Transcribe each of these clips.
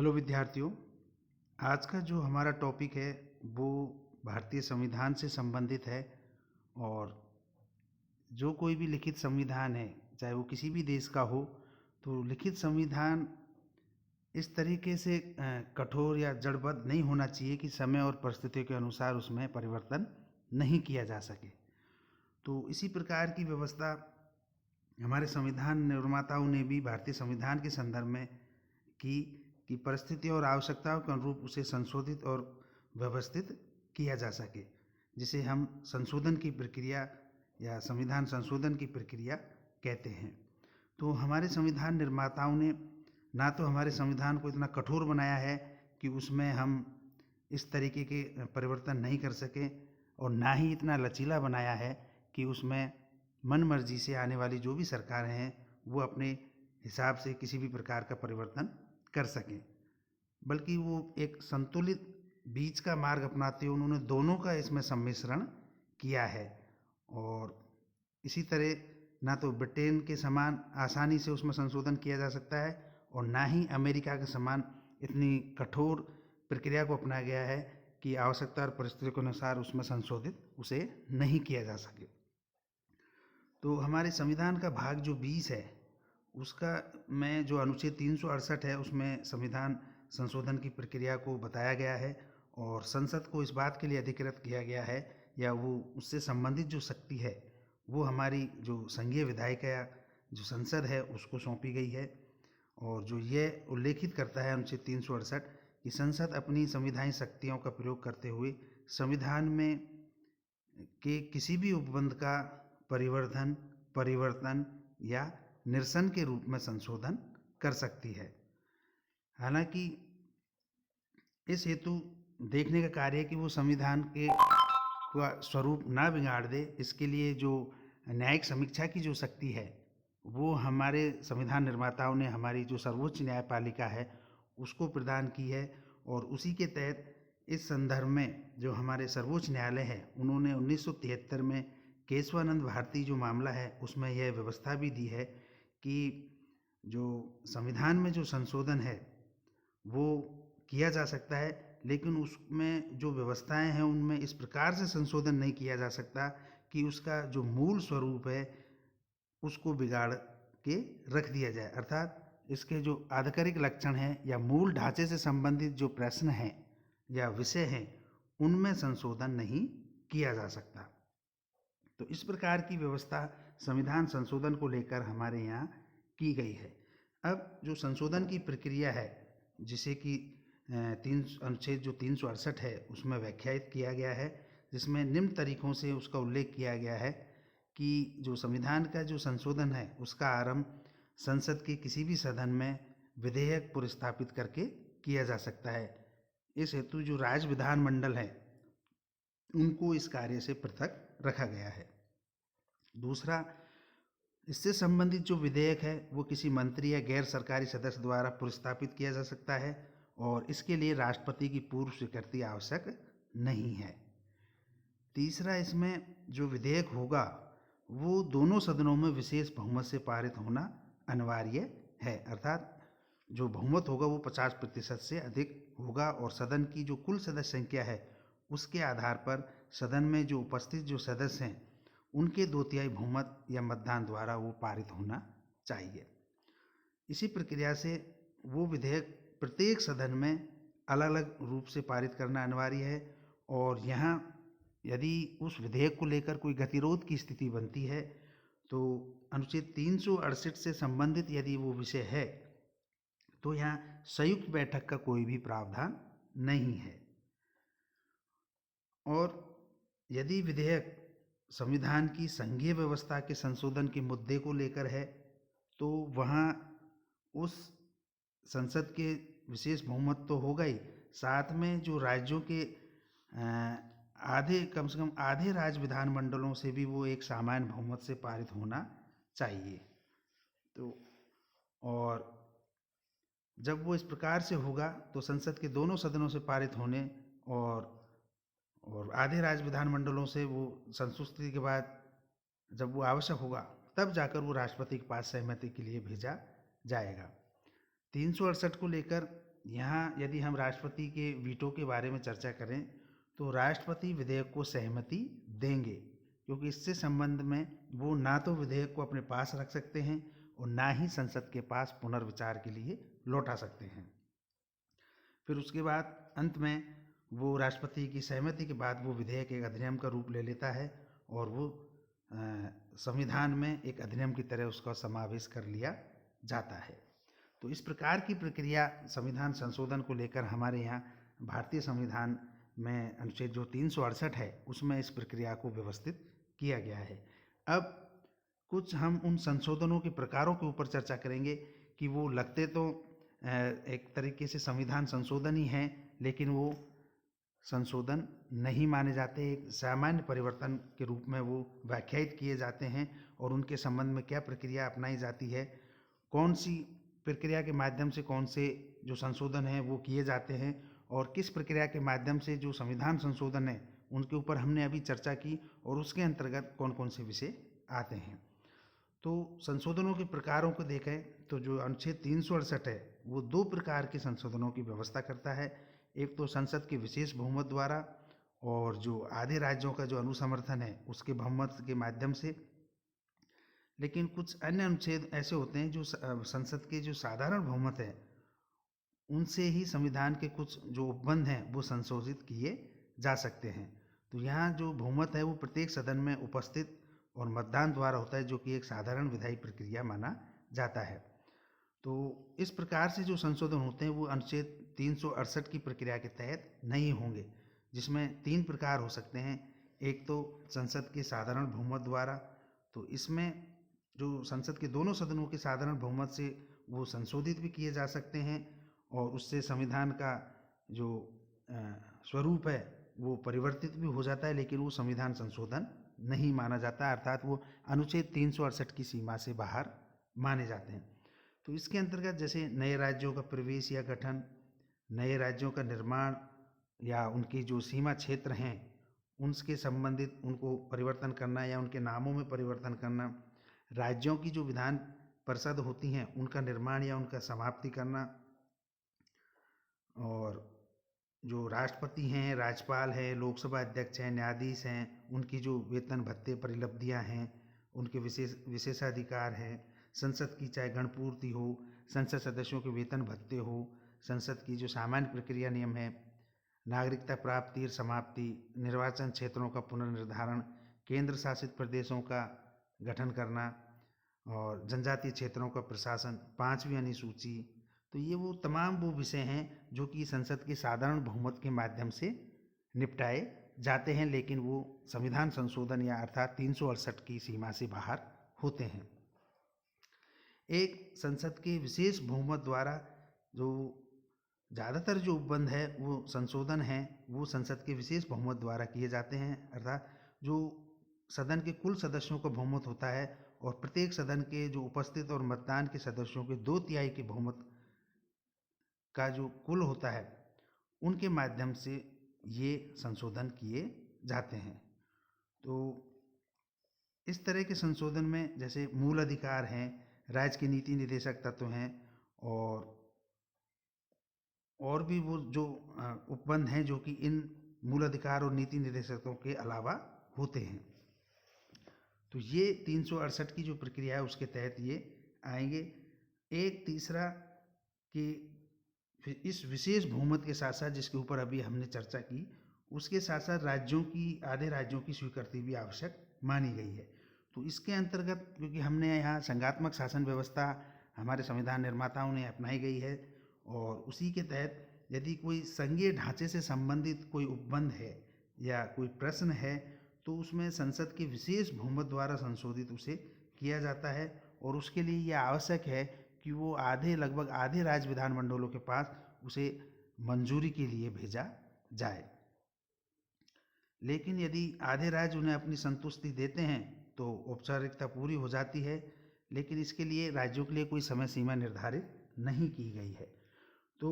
Hello विद्यार्थियों। आज का जो हमारा टॉपिक है वो भारतीय संविधान से संबंधित है। और जो कोई भी लिखित संविधान है, चाहे वो किसी भी देश का हो, तो लिखित संविधान इस तरीके से कठोर या जड़बद्ध नहीं होना चाहिए कि समय और परिस्थितियों के अनुसार उसमें परिवर्तन नहीं किया जा सके। तो इसी प्रकार की व्यवस्था हमारे संविधान निर्माताओं ने भी भारतीय संविधान के संदर्भ में की कि परिस्थितियों और आवश्यकताओं के अनुरूप उसे संशोधित और व्यवस्थित किया जा सके, जिसे हम संशोधन की प्रक्रिया या संविधान संशोधन की प्रक्रिया कहते हैं। तो हमारे संविधान निर्माताओं ने ना तो हमारे संविधान को इतना कठोर बनाया है कि उसमें हम इस तरीके के परिवर्तन नहीं कर सकें, और ना ही इतना लचीला बनाया है कि उसमें मन मर्जी से आने वाली जो भी सरकारें हैं वो अपने हिसाब से किसी भी प्रकार का परिवर्तन कर सकें, बल्कि वो एक संतुलित बीच का मार्ग अपनाते हुए उन्होंने दोनों का इसमें सम्मिश्रण किया है। और इसी तरह ना तो ब्रिटेन के समान आसानी से उसमें संशोधन किया जा सकता है, और ना ही अमेरिका के समान इतनी कठोर प्रक्रिया को अपनाया गया है कि आवश्यकता और परिस्थितियों के अनुसार उसमें संशोधित उसे नहीं किया जा सके। तो हमारे संविधान का भाग जो 20 है उसका में जो अनुच्छेद 368 है उसमें संविधान संशोधन की प्रक्रिया को बताया गया है, और संसद को इस बात के लिए अधिकृत किया गया है या वो उससे संबंधित जो शक्ति है वो हमारी जो संघीय विधायिका या जो संसद है उसको सौंपी गई है। और जो ये उल्लेखित करता है अनुच्छेद 368 कि संसद अपनी संविधानिक शक्तियों का प्रयोग करते हुए संविधान में के किसी भी उपबंध का परिवर्धन, परिवर्तन या निरसन के रूप में संशोधन कर सकती है। हालांकि इस हेतु देखने का कार्य है कि वो संविधान के का स्वरूप ना बिगाड़ दे। इसके लिए जो न्यायिक समीक्षा की जो शक्ति है वो हमारे संविधान निर्माताओं ने हमारी जो सर्वोच्च न्यायपालिका है उसको प्रदान की है। और उसी के तहत इस संदर्भ में जो हमारे सर्वोच्च न्यायालय है उन्होंने 1973 में केशवानंद भारती जो मामला है उसमें यह व्यवस्था भी दी है कि जो संविधान में जो संशोधन है वो किया जा सकता है, लेकिन उसमें जो व्यवस्थाएं हैं उनमें इस प्रकार से संशोधन नहीं किया जा सकता कि उसका जो मूल स्वरूप है उसको बिगाड़ के रख दिया जाए। अर्थात इसके जो आधिकारिक लक्षण हैं या मूल ढांचे से संबंधित जो प्रश्न हैं या विषय हैं उनमें संशोधन नहीं किया जा सकता। तो इस प्रकार की व्यवस्था संविधान संशोधन को लेकर हमारे यहाँ की गई है। अब जो संशोधन की प्रक्रिया है जिसे कि अनुच्छेद जो 368 है उसमें व्याख्यायित किया गया है, जिसमें निम्न तरीकों से उसका उल्लेख किया गया है कि जो संविधान का जो संशोधन है उसका आरंभ संसद के किसी भी सदन में विधेयक पुरस्तापित करके किया जा सकता है। इस हेतु जो राज्य विधानमंडल है उनको इस कार्य से पृथक रखा गया है। दूसरा, इससे संबंधित जो विधेयक है वो किसी मंत्री या गैर सरकारी सदस्य द्वारा पुरस्तापित किया जा सकता है, और इसके लिए राष्ट्रपति की पूर्व स्वीकृति आवश्यक नहीं है। तीसरा, इसमें जो विधेयक होगा वो दोनों सदनों में विशेष बहुमत से पारित होना अनिवार्य है। अर्थात जो बहुमत होगा वो 50% से अधिक होगा, और सदन की जो कुल सदस्य संख्या है उसके आधार पर सदन में जो उपस्थित जो सदस्य हैं उनके 2/3 बहुमत या मतदान द्वारा वो पारित होना चाहिए। इसी प्रक्रिया से वो विधेयक प्रत्येक सदन में अलग अलग रूप से पारित करना अनिवार्य है, और यहाँ यदि उस विधेयक को लेकर कोई गतिरोध की स्थिति बनती है तो अनुच्छेद 368 से संबंधित यदि वो विषय है तो यहाँ संयुक्त बैठक का कोई भी प्रावधान नहीं है। और यदि विधेयक संविधान की संघीय व्यवस्था के संशोधन के मुद्दे को लेकर है तो वहाँ उस संसद के विशेष बहुमत तो होगा ही, साथ में जो राज्यों के आधे कम से कम आधे राज्य विधानमंडलों से भी वो एक सामान्य बहुमत से पारित होना चाहिए। तो और जब वो इस प्रकार से होगा तो संसद के दोनों सदनों से पारित होने और आधे राज्य विधानमंडलों से वो संस्तुति के बाद जब वो आवश्यक होगा तब जाकर वो राष्ट्रपति के पास सहमति के लिए भेजा जाएगा। 368 को लेकर यहाँ यदि हम राष्ट्रपति के वीटो के बारे में चर्चा करें तो राष्ट्रपति विधेयक को सहमति देंगे, क्योंकि इससे संबंध में वो ना तो विधेयक को अपने पास रख सकते हैं और ना ही संसद के पास पुनर्विचार के लिए लौटा सकते हैं। फिर उसके बाद अंत में वो राष्ट्रपति की सहमति के बाद वो विधेयक एक अधिनियम का रूप ले लेता है और वो संविधान में एक अधिनियम की तरह उसका समावेश कर लिया जाता है। तो इस प्रकार की प्रक्रिया संविधान संशोधन को लेकर हमारे यहाँ भारतीय संविधान में अनुच्छेद जो 368 है उसमें इस प्रक्रिया को व्यवस्थित किया गया है। अब कुछ हम उन संशोधनों के प्रकारों के ऊपर चर्चा करेंगे कि वो लगते तो एक तरीके से संविधान संशोधन ही हैं, लेकिन वो संशोधन नहीं माने जाते, एक सामान्य परिवर्तन के रूप में वो व्याख्यायित किए जाते हैं और उनके संबंध में क्या प्रक्रिया अपनाई जाती है, कौन सी प्रक्रिया के माध्यम से कौन से जो संशोधन हैं वो किए जाते हैं और किस प्रक्रिया के माध्यम से जो संविधान संशोधन है उनके ऊपर हमने अभी चर्चा की और उसके अंतर्गत कौन कौन से विषय आते हैं। तो संशोधनों के प्रकारों को देखें तो जो अनुच्छेद 368 है वो 2 प्रकार के संशोधनों की व्यवस्था करता है। एक तो संसद के विशेष बहुमत द्वारा और जो आधे राज्यों का जो अनुसमर्थन है उसके बहुमत के माध्यम से। लेकिन कुछ अन्य अनुच्छेद ऐसे होते हैं जो संसद के जो साधारण बहुमत है उनसे ही संविधान के कुछ जो उपबंध हैं वो संशोधित किए जा सकते हैं। तो यहाँ जो बहुमत है वो प्रत्येक सदन में उपस्थित और मतदान द्वारा होता है, जो कि एक साधारण विधायी प्रक्रिया माना जाता है। तो इस प्रकार से जो संशोधन होते हैं वो अनुच्छेद 368 की प्रक्रिया के तहत नहीं होंगे, जिसमें 3 प्रकार हो सकते हैं। एक तो संसद के साधारण बहुमत द्वारा, तो इसमें जो संसद के दोनों सदनों के साधारण बहुमत से वो संशोधित भी किए जा सकते हैं और उससे संविधान का जो स्वरूप है वो परिवर्तित भी हो जाता है, लेकिन वो संविधान संशोधन नहीं माना जाता, अर्थात वो अनुच्छेद 368 की सीमा से बाहर माने जाते हैं। तो इसके अंतर्गत जैसे नए राज्यों का प्रवेश या गठन, नए राज्यों का निर्माण या उनके जो सीमा क्षेत्र हैं उनके संबंधित उनको परिवर्तन करना या उनके नामों में परिवर्तन करना, राज्यों की जो विधान परिषद होती हैं उनका निर्माण या उनका समाप्ति करना, और जो राष्ट्रपति हैं, राज्यपाल है, लोकसभा अध्यक्ष हैं, न्यायाधीश हैं, उनकी जो वेतन भत्ते परिलब्धियां हैं, उनके विशेषाधिकार हैं, संसद की चाहे गणपूर्ति हो, संसद सदस्यों के वेतन भत्ते हो, संसद की जो सामान्य प्रक्रिया नियम है, नागरिकता प्राप्ति और समाप्ति, निर्वाचन क्षेत्रों का पुनर्निर्धारण, केंद्र शासित प्रदेशों का गठन करना और जनजातीय क्षेत्रों का प्रशासन, 5वीं अनुसूची। तो ये वो तमाम वो विषय हैं जो कि संसद के साधारण बहुमत के माध्यम से निपटाए जाते हैं, लेकिन वो संविधान संशोधन या अर्थात 368 की सीमा से बाहर होते हैं। एक संसद के विशेष बहुमत द्वारा जो ज़्यादातर जो उपबंध है वो संशोधन है वो संसद के विशेष बहुमत द्वारा किए जाते हैं, अर्थात जो सदन के कुल सदस्यों का बहुमत होता है और प्रत्येक सदन के जो उपस्थित और मतदान के सदस्यों के 2/3 के बहुमत का जो कुल होता है उनके माध्यम से ये संशोधन किए जाते हैं। तो इस तरह के संशोधन में जैसे मूल अधिकार हैं, राज्य के नीति निर्देशक तत्व हैं और भी वो जो उपबंध हैं जो कि इन मूल अधिकार और नीति निर्देशकों के अलावा होते हैं। तो ये 368 की जो प्रक्रिया है उसके तहत ये आएंगे। एक तीसरा कि इस विशेष बहुमत के साथ साथ जिसके ऊपर अभी हमने चर्चा की, उसके साथ साथ राज्यों की, आधे राज्यों की स्वीकृति भी आवश्यक मानी गई है। तो इसके अंतर्गत क्योंकि हमने यहाँ संघात्मक शासन व्यवस्था हमारे संविधान निर्माताओं ने अपनाई गई है और उसी के तहत यदि कोई संघीय ढांचे से संबंधित कोई उपबंध है या कोई प्रश्न है तो उसमें संसद के विशेष बहुमत द्वारा संशोधित उसे किया जाता है और उसके लिए यह आवश्यक है कि वो लगभग आधे राज्य विधानमंडलों के पास उसे मंजूरी के लिए भेजा जाए। लेकिन यदि आधे राज्य उन्हें अपनी संतुष्टि देते हैं तो औपचारिकता पूरी हो जाती है, लेकिन इसके लिए राज्यों के लिए कोई समय सीमा निर्धारित नहीं की गई है। तो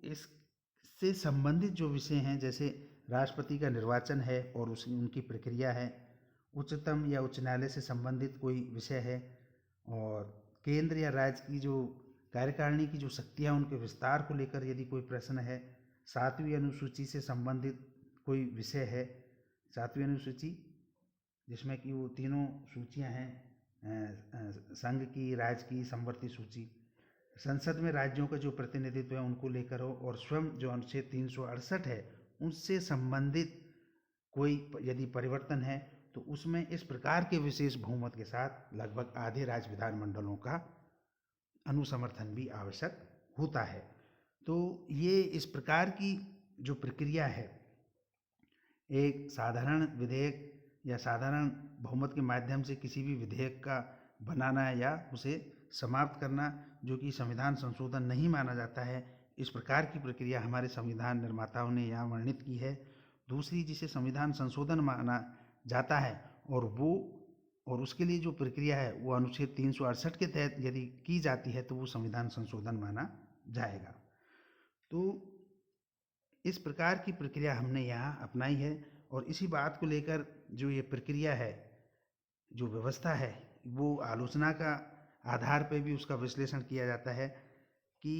इससे संबंधित जो विषय हैं जैसे राष्ट्रपति का निर्वाचन है और उनकी प्रक्रिया है, उच्चतम या उच्च न्यायालय से संबंधित कोई विषय है और केंद्र या राज्य की जो कार्यकारिणी की जो शक्तियाँ उनके विस्तार को लेकर यदि कोई प्रश्न है, 7वीं अनुसूची से संबंधित कोई विषय है, 7वीं अनुसूची जिसमें कि वो तीनों सूचियां हैं, संघ की, राज्य की, समवर्ती सूची, संसद में राज्यों का जो प्रतिनिधित्व है उनको लेकर हो, और स्वयं जो अनुच्छेद 368 है उससे संबंधित कोई यदि परिवर्तन है तो उसमें इस प्रकार के विशेष बहुमत के साथ लगभग आधे राज्य विधानमंडलों का अनुसमर्थन भी आवश्यक होता है। तो ये इस प्रकार की जो प्रक्रिया है, एक साधारण विधेयक या साधारण बहुमत के माध्यम से किसी भी विधेयक का बनाना या उसे समाप्त करना, जो कि संविधान संशोधन नहीं माना जाता है, इस प्रकार की प्रक्रिया हमारे संविधान निर्माताओं ने यहाँ वर्णित की है। दूसरी जिसे संविधान संशोधन माना जाता है और उसके लिए जो प्रक्रिया है वो अनुच्छेद 368 के तहत यदि की जाती है तो वो संविधान संशोधन माना जाएगा। तो इस प्रकार की प्रक्रिया हमने यहाँ अपनाई है, और इसी बात को लेकर जो ये प्रक्रिया है, जो व्यवस्था है, वो आलोचना का आधार पर भी उसका विश्लेषण किया जाता है कि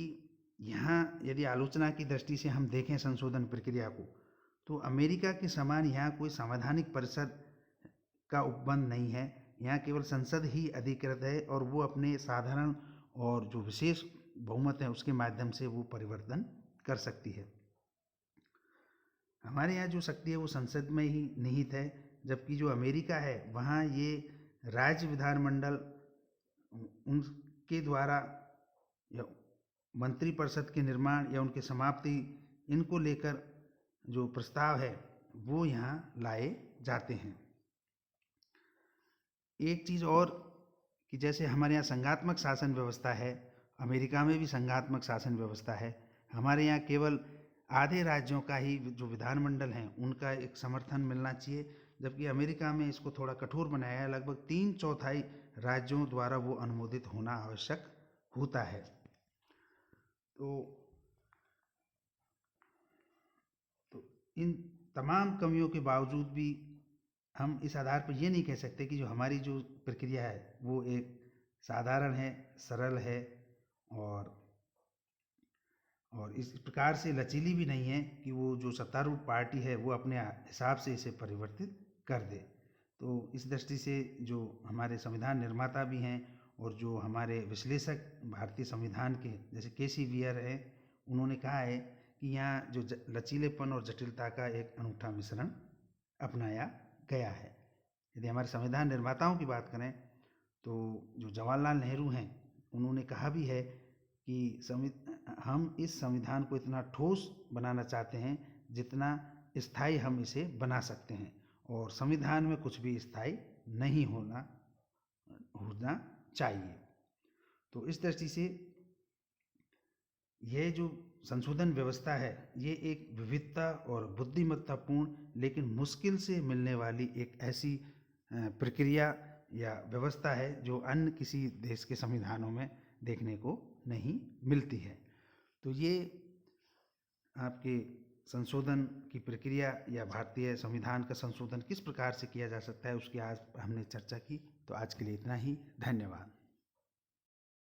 यहाँ यदि आलोचना की दृष्टि से हम देखें संशोधन प्रक्रिया को, तो अमेरिका के समान यहाँ कोई संवैधानिक परिषद का उपबंध नहीं है। यहाँ केवल संसद ही अधिकृत है और वो अपने साधारण और जो विशेष बहुमत है उसके माध्यम से वो परिवर्तन कर सकती है। हमारे यहाँ जो शक्ति है वो संसद में ही निहित है, जबकि जो अमेरिका है वहाँ ये राज्य विधानमंडल उनके द्वारा या मंत्रिपरिषद के निर्माण या उनके समाप्ति, इनको लेकर जो प्रस्ताव है वो यहाँ लाए जाते हैं। एक चीज़ और कि जैसे हमारे यहाँ संघात्मक शासन व्यवस्था है, अमेरिका में भी संघात्मक शासन व्यवस्था है। हमारे यहाँ केवल आधे राज्यों का ही जो विधानमंडल हैं उनका एक समर्थन मिलना चाहिए, जबकि अमेरिका में इसको थोड़ा कठोर बनाया है, लगभग 3/4 राज्यों द्वारा वो अनुमोदित होना आवश्यक होता है। तो इन तमाम कमियों के बावजूद भी हम इस आधार पर ये नहीं कह सकते कि जो हमारी जो प्रक्रिया है वो एक साधारण है, सरल है और इस प्रकार से लचीली भी नहीं है कि वो जो सत्तारूढ़ पार्टी है वो अपने हिसाब से इसे परिवर्तित कर दे। तो इस दृष्टि से जो हमारे संविधान निर्माता भी हैं और जो हमारे विश्लेषक भारतीय संविधान के जैसे के.सी. वियर हैं, उन्होंने कहा है कि यहाँ जो लचीलेपन और जटिलता का एक अनूठा मिश्रण अपनाया गया है। यदि हमारे संविधान निर्माताओं की बात करें तो जो जवाहरलाल नेहरू हैं, उन्होंने कहा भी है कि हम इस संविधान को इतना ठोस बनाना चाहते हैं जितना स्थायी हम इसे बना सकते हैं, और संविधान में कुछ भी स्थायी नहीं होना चाहिए। तो इस दृष्टि से यह जो संशोधन व्यवस्था है ये एक विविधता और बुद्धिमत्तापूर्ण लेकिन मुश्किल से मिलने वाली एक ऐसी प्रक्रिया या व्यवस्था है जो अन्य किसी देश के संविधानों में देखने को नहीं मिलती है। तो ये आपके संशोधन की प्रक्रिया या भारतीय संविधान का संशोधन किस प्रकार से किया जा सकता है उसकी आज हमने चर्चा की। तो आज के लिए इतना ही, धन्यवाद।